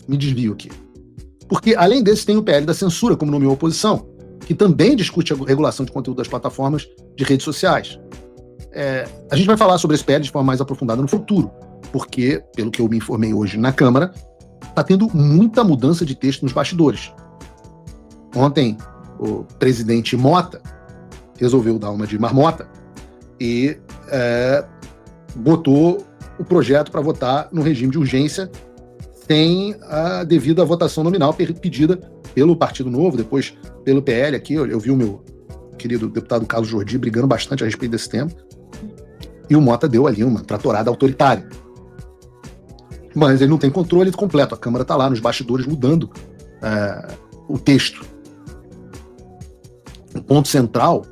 me desvio aqui. Porque, além desse, tem o PL da censura, como nomeou a oposição, que também discute a regulação de conteúdo das plataformas de redes sociais. A gente vai falar sobre esse PL de forma mais aprofundada no futuro, porque, pelo que eu me informei hoje na Câmara, está tendo muita mudança de texto nos bastidores. Ontem, o presidente Mota resolveu dar uma de marmota e botou o projeto para votar no regime de urgência sem a devida votação nominal pedida pelo Partido Novo, depois pelo PL aqui. Eu vi o meu querido deputado Carlos Jordi brigando bastante a respeito desse tema, e o Mota deu ali uma tratorada autoritária. Mas ele não tem controle completo, a Câmara está lá nos bastidores mudando o texto. O ponto central,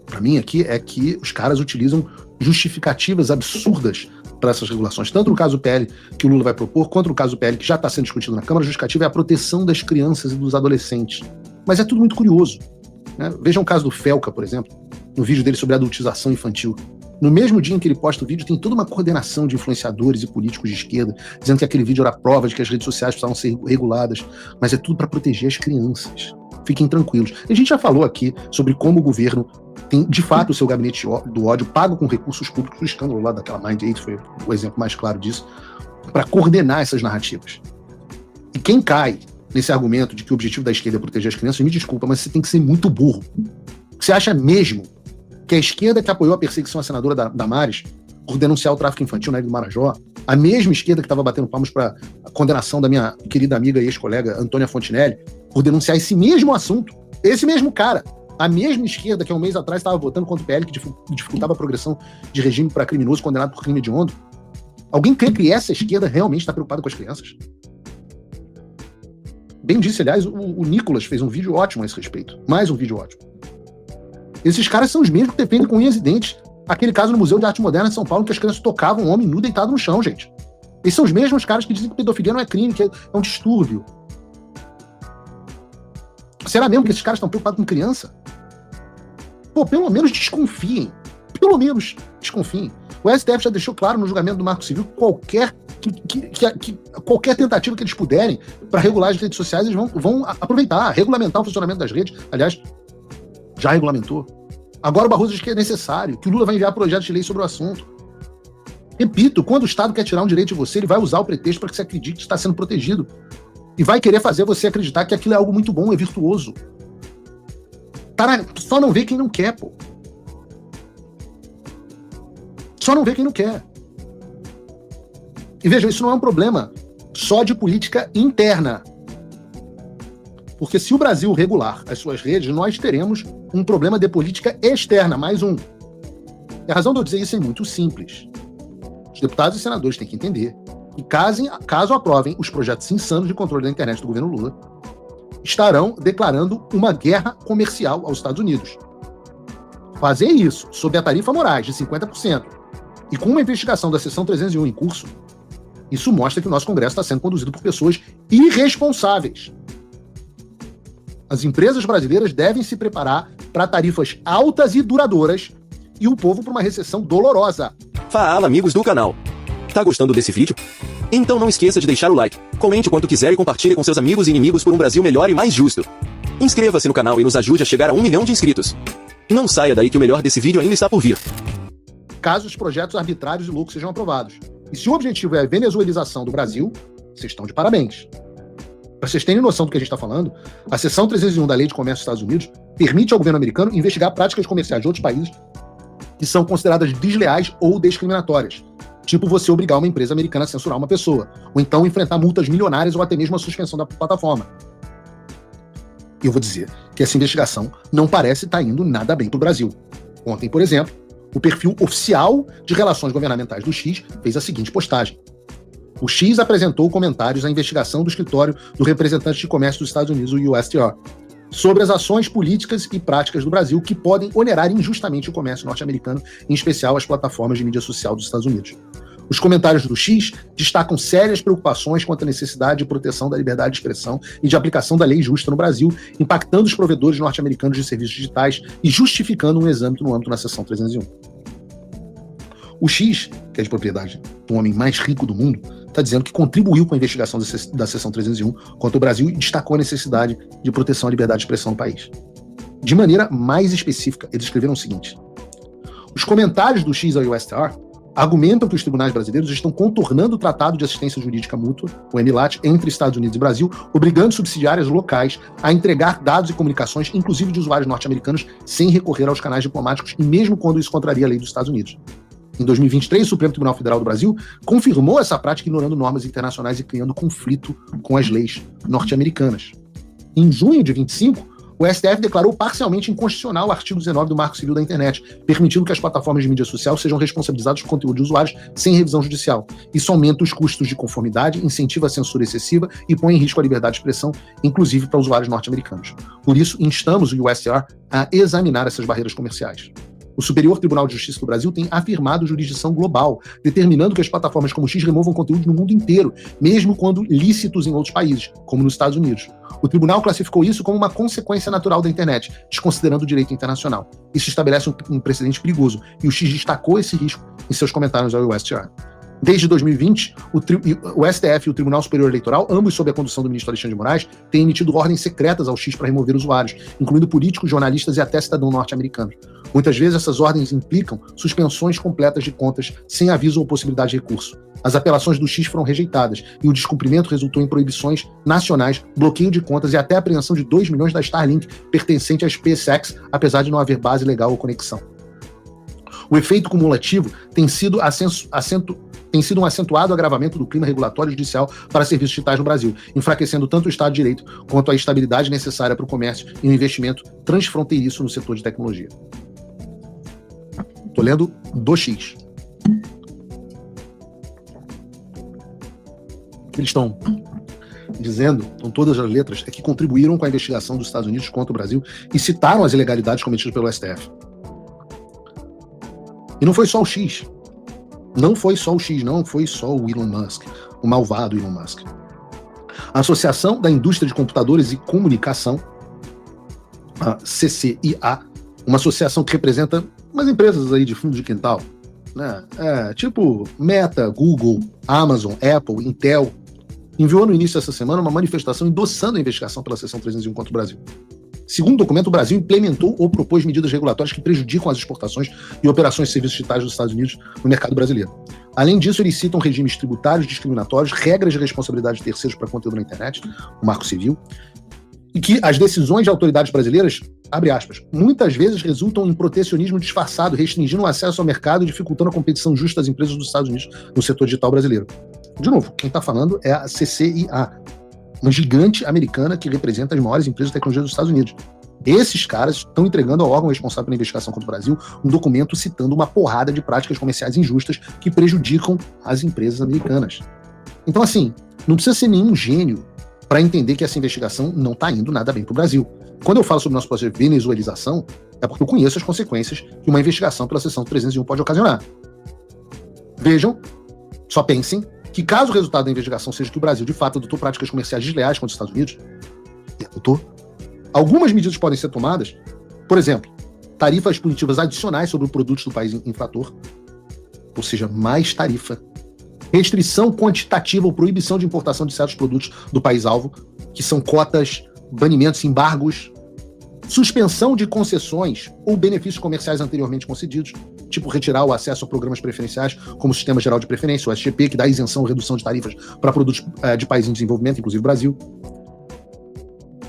para mim aqui, é que os caras utilizam justificativas absurdas para essas regulações. Tanto no caso do PL que o Lula vai propor, quanto no caso do PL que já está sendo discutido na Câmara, a justificativa é a proteção das crianças e dos adolescentes. Mas é tudo muito curioso, né? Vejam o caso do Felca, por exemplo, no vídeo dele sobre adultização infantil. No mesmo dia em que ele posta o vídeo, tem toda uma coordenação de influenciadores e políticos de esquerda, dizendo que aquele vídeo era prova de que as redes sociais precisavam ser reguladas, mas é tudo para proteger as crianças. Fiquem tranquilos. A gente já falou aqui sobre como o governo tem, de fato, o seu gabinete do ódio pago com recursos públicos. O escândalo lá daquela Mind 8 foi o exemplo mais claro disso, para coordenar essas narrativas. E quem cai nesse argumento de que o objetivo da esquerda é proteger as crianças, me desculpa, mas você tem que ser muito burro. Você acha mesmo que a esquerda que apoiou a perseguição à senadora Damares por denunciar o tráfico infantil na Ilha do Marajó, a mesma esquerda que estava batendo palmas para a condenação da minha querida amiga e ex-colega Antônia Fontinelli, por denunciar esse mesmo assunto, esse mesmo cara, a mesma esquerda que há um mês atrás estava votando contra o PL que dificultava a progressão de regime para criminoso condenado por crime hediondo, alguém crê que essa esquerda realmente está preocupada com as crianças? Bem disse, aliás, o Nicolas fez um vídeo ótimo a esse respeito, mais um vídeo ótimo. Esses caras são os mesmos que defendem com unhas e dentes aquele caso no Museu de Arte Moderna de São Paulo, que as crianças tocavam um homem nu deitado no chão, gente. Esses são os mesmos caras que dizem que pedofilia não é crime, que é um distúrbio. Será mesmo que esses caras estão preocupados com criança? Pô, pelo menos desconfiem. Pelo menos desconfiem. O STF já deixou claro no julgamento do Marco Civil que qualquer tentativa que eles puderem para regular as redes sociais, eles vão aproveitar, regulamentar o funcionamento das redes. Aliás, já regulamentou. Agora o Barroso diz que é necessário, que o Lula vai enviar projetos de lei sobre o assunto. Repito, quando o Estado quer tirar um direito de você, ele vai usar o pretexto para que você acredite que está sendo protegido. E vai querer fazer você acreditar que aquilo é algo muito bom, é virtuoso. Só não vê quem não quer, pô. Só não vê quem não quer. E vejam, isso não é um problema só de política interna. Porque se o Brasil regular as suas redes, nós teremos um problema de política externa, mais um. E a razão de eu dizer isso é muito simples. Os deputados e senadores têm que entender que, caso aprovem os projetos insanos de controle da internet do governo Lula, estarão declarando uma guerra comercial aos Estados Unidos. Fazer isso sob a tarifa Moraes de 50% e com uma investigação da seção 301 em curso, isso mostra que o nosso Congresso está sendo conduzido por pessoas irresponsáveis. As empresas brasileiras devem se preparar para tarifas altas e duradouras e o povo para uma recessão dolorosa. Fala, amigos do canal. Tá gostando desse vídeo? Então não esqueça de deixar o like, comente quanto quiser e compartilhe com seus amigos e inimigos por um Brasil melhor e mais justo. Inscreva-se no canal e nos ajude a chegar a 1 milhão de inscritos. Não saia daí que o melhor desse vídeo ainda está por vir. Caso os projetos arbitrários e loucos sejam aprovados. E se o objetivo é a venezuelização do Brasil, vocês estão de parabéns. Para vocês terem noção do que a gente está falando, a seção 301 da Lei de Comércio dos Estados Unidos permite ao governo americano investigar práticas comerciais de outros países que são consideradas desleais ou discriminatórias. Tipo você obrigar uma empresa americana a censurar uma pessoa, ou então enfrentar multas milionárias ou até mesmo a suspensão da plataforma. E eu vou dizer que essa investigação não parece estar indo nada bem para o Brasil. Ontem, por exemplo, o perfil oficial de relações governamentais do X fez a seguinte postagem. O X apresentou comentários à investigação do escritório do representante de comércio dos Estados Unidos, o USTR, sobre as ações políticas e práticas do Brasil que podem onerar injustamente o comércio norte-americano, em especial as plataformas de mídia social dos Estados Unidos. Os comentários do X destacam sérias preocupações quanto à necessidade de proteção da liberdade de expressão e de aplicação da lei justa no Brasil, impactando os provedores norte-americanos de serviços digitais e justificando um exame no âmbito da seção 301. O X, que é de propriedade do homem mais rico do mundo, está dizendo que contribuiu com a investigação da seção 301 contra o Brasil e destacou a necessidade de proteção à liberdade de expressão no país. De maneira mais específica, eles escreveram o seguinte: os comentários do X ao USTR argumentam que os tribunais brasileiros estão contornando o Tratado de Assistência Jurídica Mútua, o MLAT, entre Estados Unidos e Brasil, obrigando subsidiárias locais a entregar dados e comunicações, inclusive de usuários norte-americanos, sem recorrer aos canais diplomáticos, e mesmo quando isso contraria a lei dos Estados Unidos. Em 2023, o Supremo Tribunal Federal do Brasil confirmou essa prática, ignorando normas internacionais e criando conflito com as leis norte-americanas. Em junho de 25, o STF declarou parcialmente inconstitucional o artigo 19 do Marco Civil da Internet, permitindo que as plataformas de mídia social sejam responsabilizadas por conteúdo de usuários sem revisão judicial. Isso aumenta os custos de conformidade, incentiva a censura excessiva e põe em risco a liberdade de expressão, inclusive para usuários norte-americanos. Por isso, instamos o USTR a examinar essas barreiras comerciais. O Superior Tribunal de Justiça do Brasil tem afirmado jurisdição global, determinando que as plataformas como o X removam conteúdo no mundo inteiro, mesmo quando lícitos em outros países, como nos Estados Unidos. O tribunal classificou isso como uma consequência natural da internet, desconsiderando o direito internacional. Isso estabelece um precedente perigoso, e o X destacou esse risco em seus comentários ao USTR. Desde 2020, o STF e o Tribunal Superior Eleitoral, ambos sob a condução do ministro Alexandre de Moraes, têm emitido ordens secretas ao X para remover usuários, incluindo políticos, jornalistas e até cidadãos norte-americanos. Muitas vezes essas ordens implicam suspensões completas de contas sem aviso ou possibilidade de recurso. As apelações do X foram rejeitadas e o descumprimento resultou em proibições nacionais, bloqueio de contas e até a apreensão de 2 milhões da Starlink pertencente à SpaceX, apesar de não haver base legal ou conexão. O efeito cumulativo tem sido um acentuado agravamento do clima regulatório e judicial para serviços digitais no Brasil, enfraquecendo tanto o Estado de Direito quanto a estabilidade necessária para o comércio e o investimento transfronteiriço no setor de tecnologia. Estou lendo do X. O que eles estão dizendo, com todas as letras, é que contribuíram com a investigação dos Estados Unidos contra o Brasil e citaram as ilegalidades cometidas pelo STF. E não foi só o X. Não foi só o X, não foi só o Elon Musk, o malvado Elon Musk. A Associação da Indústria de Computadores e Comunicação, a CCIA, uma associação que representa umas empresas aí de fundo de quintal, né? Tipo Meta, Google, Amazon, Apple, Intel, enviou no início dessa semana uma manifestação endossando a investigação pela seção 301 contra o Brasil. Segundo o documento, o Brasil implementou ou propôs medidas regulatórias que prejudicam as exportações e operações de serviços digitais dos Estados Unidos no mercado brasileiro. Além disso, eles citam regimes tributários discriminatórios, regras de responsabilidade de terceiros para conteúdo na internet, o Marco Civil, e que as decisões de autoridades brasileiras, abre aspas, muitas vezes resultam em protecionismo disfarçado, restringindo o acesso ao mercado e dificultando a competição justa das empresas dos Estados Unidos no setor digital brasileiro. De novo, quem está falando é a CCIA, uma gigante americana que representa as maiores empresas de tecnologia dos Estados Unidos. Esses caras estão entregando ao órgão responsável pela investigação contra o Brasil um documento citando uma porrada de práticas comerciais injustas que prejudicam as empresas americanas. Então, assim, não precisa ser nenhum gênio para entender que essa investigação não está indo nada bem para o Brasil. Quando eu falo sobre o nosso processo de venezuelização, é porque eu conheço as consequências que uma investigação pela seção 301 pode ocasionar. Vejam, só pensem, que caso o resultado da investigação seja que o Brasil, de fato, adotou práticas comerciais desleais contra os Estados Unidos, algumas medidas podem ser tomadas, por exemplo, tarifas punitivas adicionais sobre os produtos do país infrator, ou seja, mais tarifa, restrição quantitativa ou proibição de importação de certos produtos do país-alvo, que são cotas, banimentos, embargos, suspensão de concessões ou benefícios comerciais anteriormente concedidos, tipo retirar o acesso a programas preferenciais, como o Sistema Geral de Preferência, o SGP, que dá isenção ou redução de tarifas para produtos de países em desenvolvimento, inclusive Brasil.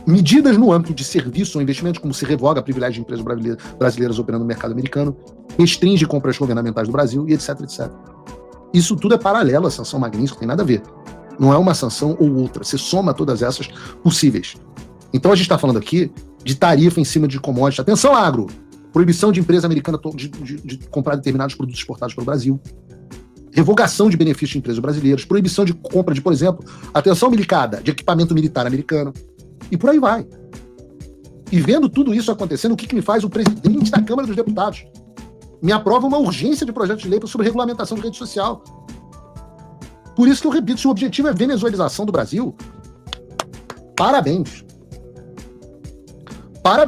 Medidas no âmbito de serviço ou investimentos, como se revoga privilégio de empresas brasileiras operando no mercado americano, restringe compras governamentais do Brasil e etc, etc. Isso tudo é paralelo à sanção Magnitsky, não tem nada a ver. Não é uma sanção ou outra, você soma todas essas possíveis. Então a gente está falando aqui de tarifa em cima de commodities. Atenção, agro! Proibição de empresa americana de comprar determinados produtos exportados para o Brasil. Revogação de benefícios de empresas brasileiras. Proibição de compra de, por exemplo, atenção milicada, de equipamento militar americano. E por aí vai. E vendo tudo isso acontecendo, o que me faz o presidente da Câmara dos Deputados? Me aprova uma urgência de projeto de lei sobre regulamentação de rede social. Por isso que eu repito, se o objetivo é venezuelização do Brasil, parabéns. Parabéns.